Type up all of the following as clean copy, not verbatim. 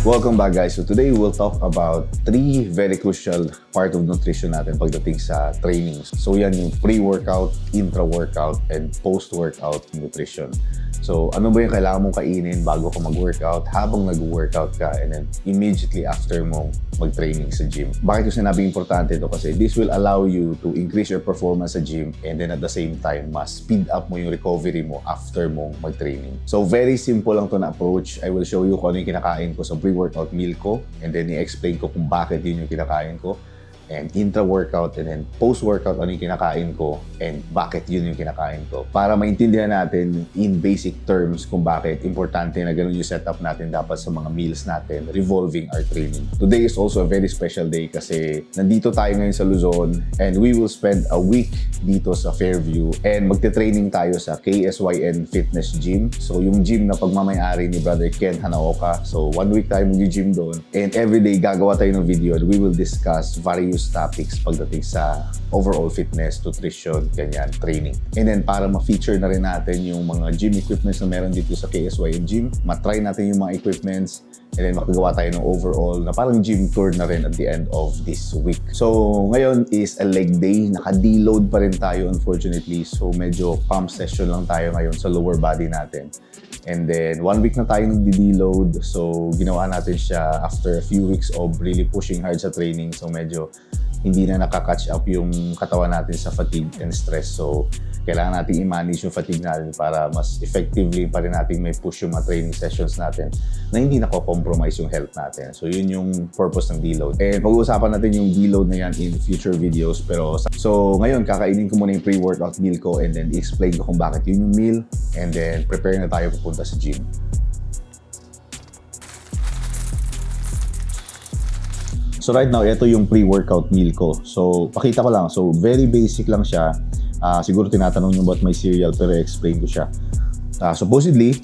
Welcome back guys. So today we'll talk about three very crucial part of nutrition natin pagdating sa trainings. So yan yung pre-workout, intra-workout, and post-workout nutrition. So ano ba yung kailangan mong kainin bago ka mag-workout, habang nag-workout ka, and then immediately after mo mag-training sa gym. Bakit yung sinabing importante ito? Kasi this will allow you to increase your performance sa gym and then at the same time, mas speed up mo yung recovery mo after mong mag-training. So very simple lang to na approach. I will show you kung ano yung kinakain ko sa pre-workout meal ko and then i-explain ko kung bakit yun yung kinakain ko, and intra-workout and then post-workout ano yung kinakain ko and bakit yun yung kinakain ko. Para maintindihan natin in basic terms kung bakit importante na ganun yung setup natin dapat sa mga meals natin revolving our training. Today is also a very special day kasi nandito tayo ngayon sa Luzon and we will spend a week dito sa Fairview and magte-training tayo sa KSYN Fitness Gym. So yung gym na pagmamayari ni Brother Ken Hanaoka. So 1 week tayo mag-gym doon and everyday gagawa tayo ng video and we will discuss various topics pagdating sa overall fitness, nutrition, ganyan, training. And then para ma-feature na rin natin yung mga gym equipments na meron dito sa KSYN Gym, matry natin yung mga equipments, and then makagawa tayo ng overall na parang gym tour na rin at the end of this week. So ngayon is a leg day, naka-deload pa rin tayo unfortunately. So medyo pump session lang tayo ngayon sa lower body natin. And then 1 week na tayo nag-deload. So ginawa natin siya after a few weeks of really pushing hard sa training. So medyo hindi na nakaka-catch up yung katawan natin sa fatigue and stress. So kailangan natin i-manage yung fatigue natin para mas effectively pa rin natin may push yung mga training sessions natin na hindi nako-compromise yung health natin. So yun yung purpose ng deload. And pag-uusapan natin yung deload na yan in future videos. Pero so ngayon kakainin ko muna yung pre-workout meal ko and then explain ko kung bakit yun yung meal and then prepare na tayo pupunta sa gym. So right now, ito yung pre-workout meal ko. So pakita ko lang. So very basic lang siya. Siguro tinatanong nyo about my cereal pero explain ko siya. Supposedly,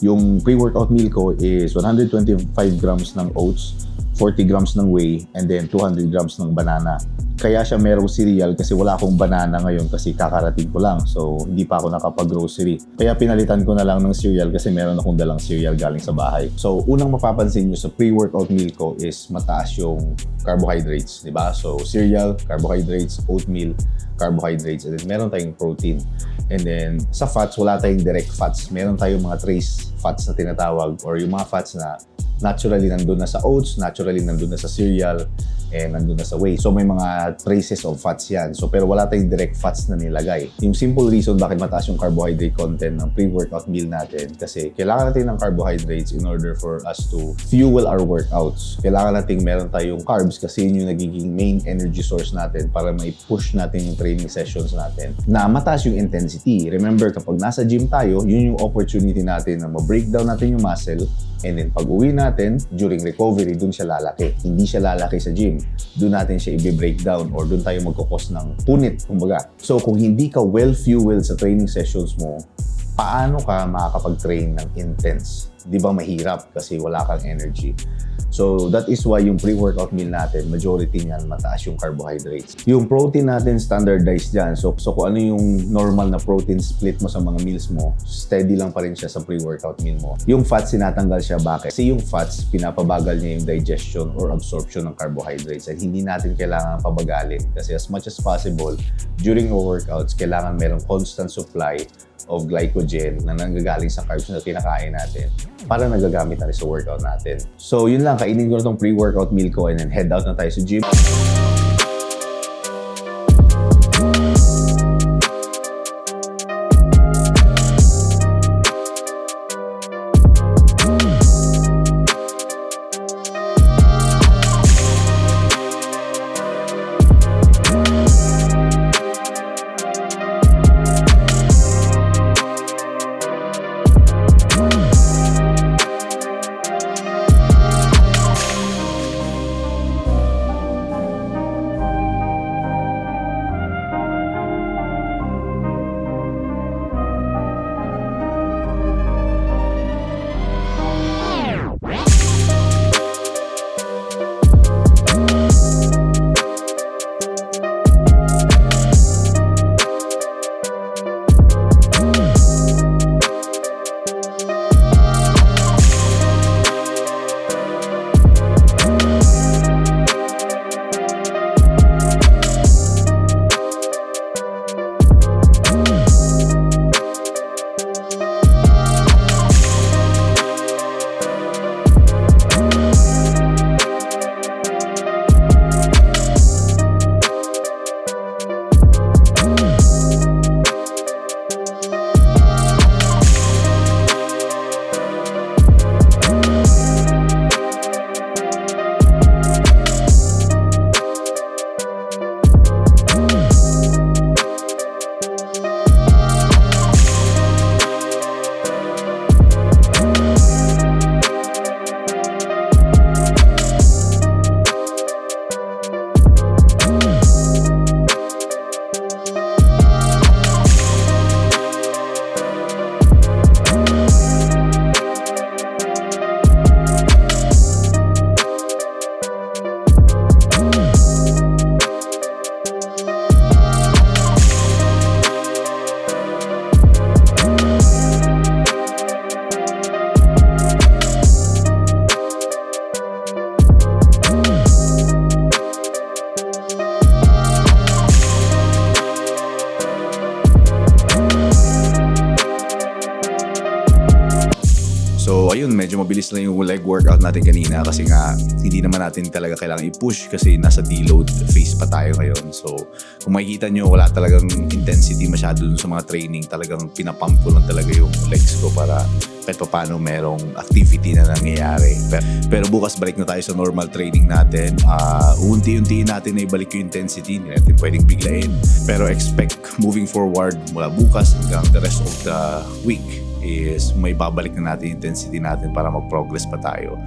yung pre-workout meal ko is 125 grams ng oats, 40 grams ng whey, and then 200 grams ng banana. Kaya siya merong cereal kasi wala akong banana ngayon kasi kakarating ko lang. So, hindi pa ako nakapag-grocery. Kaya pinalitan ko na lang ng cereal kasi meron akong dalang cereal galing sa bahay. So, unang mapapansin nyo sa pre-workout meal ko is mataas yung carbohydrates, di ba? So, cereal, carbohydrates, oatmeal, carbohydrates, and then meron tayong protein. And then, sa fats, wala tayong direct fats. Meron tayong mga trace fats na tinatawag or yung mga fats na naturally nandun na sa oats, naturally nandun na sa cereal, and nandun na sa whey. So may mga traces of fats yan. So pero wala tayong direct fats na nilagay. Yung simple reason bakit mataas yung carbohydrate content ng pre-workout meal natin kasi kailangan natin ng carbohydrates in order for us to fuel our workouts. Kailangan natin meron tayong carbs kasi yun yung nagiging main energy source natin para mai-push natin yung training sessions natin na mataas yung intensity. Remember, kapag nasa gym tayo, yun yung opportunity natin na ma-breakdown natin yung muscle. And then pag uwi natin, during recovery, dun siya lalaki. Hindi siya lalaki sa gym. Dun natin siya i-breakdown or dun tayo magkukos ng punit, kumbaga. So kung hindi ka well-fueled sa training sessions mo, paano ka makakapag-train ng intense? Di ba mahirap kasi wala kang energy? So that is why yung pre-workout meal natin, majority niyan mataas yung carbohydrates. Yung protein natin standardized dyan. So kung ano yung normal na protein split mo sa mga meals mo, steady lang pa rin siya sa pre-workout meal mo. Yung fats, sinatanggal siya. Bakit? Kasi yung fats, pinapabagal niya yung digestion or absorption ng carbohydrates at hindi natin kailangan pabagalin. Kasi as much as possible, during our workouts, kailangan merong constant supply of glycogen na nanggagaling sa carbs na kinakain natin para nagagamit natin sa workout natin. So yun lang, kainin ko na itong pre-workout meal ko and then head out na tayo sa gym. So ayun, medyo mabilis lang yung leg workout natin kanina kasi nga hindi naman natin talaga kailangan i-push kasi nasa deload phase pa tayo ngayon. So kung makikita nyo, wala talagang intensity masyado dun sa mga training. Talagang pinapump ko lang talaga yung legs ko para kahit paano merong activity na nangyayari. Pero bukas balik na tayo sa normal training natin. Unti-unti natin na ibalik yung intensity. Hindi natin pwedeng biglain. Pero expect moving forward mula bukas hanggang the rest of the week is may babalik na natin yung intensity natin para mag-progress pa tayo.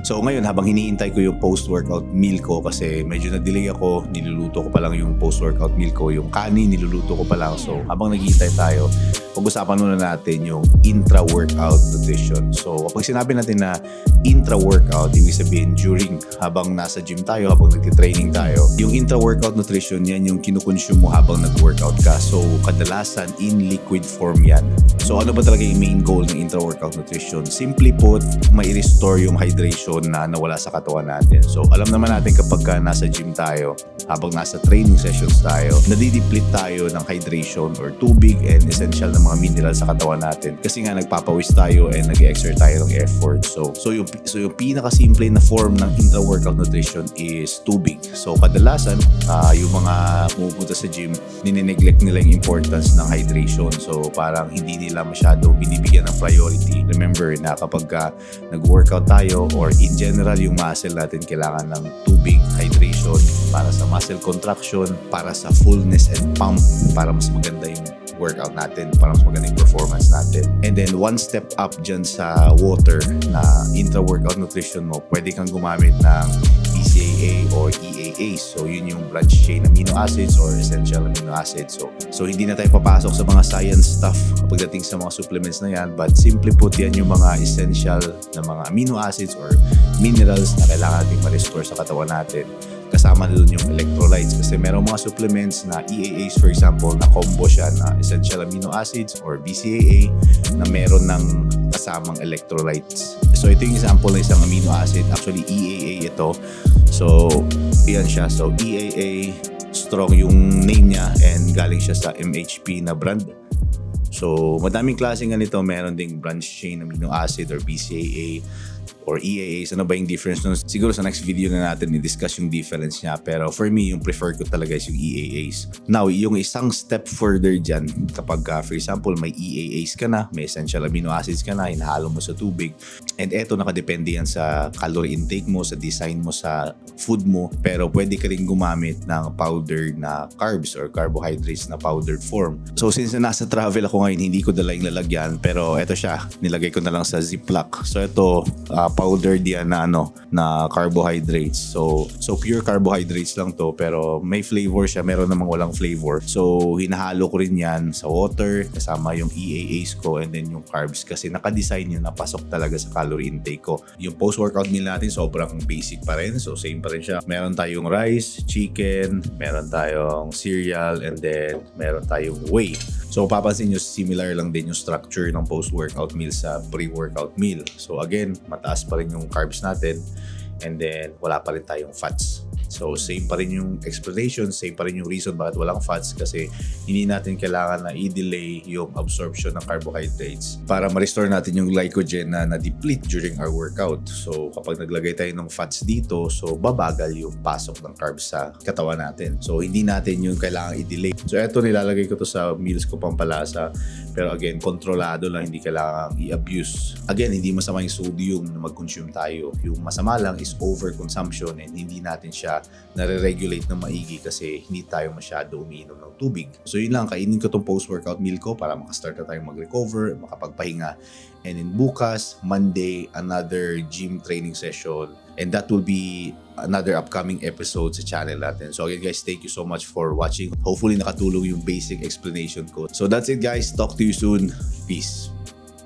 So ngayon, habang hiniintay ko yung post-workout meal ko kasi medyo na-delay ako, niluluto ko pa lang yung post-workout meal ko, yung kanin niluluto ko pa lang. So habang naghihintay tayo, pag-usapan muna natin yung intra-workout nutrition. So kapag sinabi natin na intra-workout, ibig sabihin during, habang nasa gym tayo, habang nagtitraining tayo. Yung intra-workout nutrition, yan yung kinukonsume mo habang nag-workout ka. So kadalasan in liquid form yan. So ano ba talaga yung main goal ng intra-workout nutrition? Simply put, may restore yung hydration na nawala sa katawan natin. So alam naman natin kapag nasa gym tayo, habang nasa training sessions tayo, nadideplete tayo ng hydration or tubig and essential na mga minerals sa katawan natin. Kasi nga nagpapawis tayo and nag-exert tayo ng effort. So yung pinaka-simple na form ng intra-workout nutrition is tubig. So kadalasan, yung mga pumupunta sa gym, ninineglect nila yung importance ng hydration. So parang hindi nila masyado binibigyan ng priority. Remember na kapag nag-workout tayo or in general yung muscle natin kailangan ng tubig, hydration para sa muscle contraction, para sa fullness and pump, para mas maganda yung workout natin, para mas maganda yung performance natin. And then one step up dyan sa water na intra-workout nutrition mo, pwede kang gumamit ng BCAA or EAA. So yun yung branched chain amino acids or essential amino acids. So hindi na tayo papasok sa mga science stuff pagdating sa mga supplements na yan, but simply put, yan yung mga essential na mga amino acids or minerals na kailangan natin ma-restore sa katawan natin. Kasama na doon yung electrolytes kasi merong mga supplements na EAAs, for example, na combo siya na essential amino acids or BCAA na meron ng kasamang electrolytes. So ito yung example ng isang amino acid. Actually, EAA ito. So yan siya. So EAA, strong yung name niya and galing siya sa MHP na brand. So madaming klaseng ganito. Meron ding branched chain amino acid or BCAA or EAAs. Ano ba yung difference nun? Siguro sa next video na natin i-discuss yung difference niya. Pero for me, yung prefer ko talaga is yung EAAs. Now, yung isang step further dyan, kapag for example, may EAAs ka na, may essential amino acids ka na, hinahalo mo sa tubig. And eto, nakadepende yan sa calorie intake mo, sa design mo, sa food mo. Pero pwede ka rin gumamit ng powdered na carbs or carbohydrates na powdered form. So since nasa travel ako ngayon, hindi ko dala yung lalagyan. Pero eto siya, nilagay ko na lang sa Ziploc. So eto, powdered yan na na carbohydrates. So pure carbohydrates lang to pero may flavor siya, meron namang walang flavor. So hinahalo ko rin yan sa water kasama yung EAAs ko and then yung carbs kasi naka-design yun na pasok talaga sa calorie intake ko. Yung post-workout meal natin sobrang basic pa rin. So same pa rin siya. Meron tayong rice, chicken, meron tayong cereal and then meron tayong whey. So papansin nyo, similar lang din yung structure ng post-workout meal sa pre-workout meal. So again, mataas pa rin yung carbs natin and then wala pa rin tayong fats. So same pa rin yung explanation, same pa rin yung reason bakit walang fats kasi hindi natin kailangan na i-delay yung absorption ng carbohydrates para ma-restore natin yung glycogen na na-deplete during our workout. So kapag naglagay tayo ng fats dito, so babagal yung pasok ng carbs sa katawan natin. So hindi natin yung kailangan i-delay. So eto, nilalagay ko to sa meals ko pampalasa. Pero again, kontrolado lang, hindi kailangan i-abuse. Again, hindi masama yung sodium na mag-consume tayo. Yung masama lang is overconsumption and hindi natin siya nare-regulate ng maigi kasi hindi tayo masyado umiinom ng tubig. So yun lang, kainin ko tong post-workout meal ko para makastart na tayong mag-recover, makapagpahinga. And then bukas, Monday, another gym training session. And that will be another upcoming episode sa channel natin. So again guys, thank you so much for watching. Hopefully nakatulong yung basic explanation ko. So that's it guys. Talk to you soon. Peace.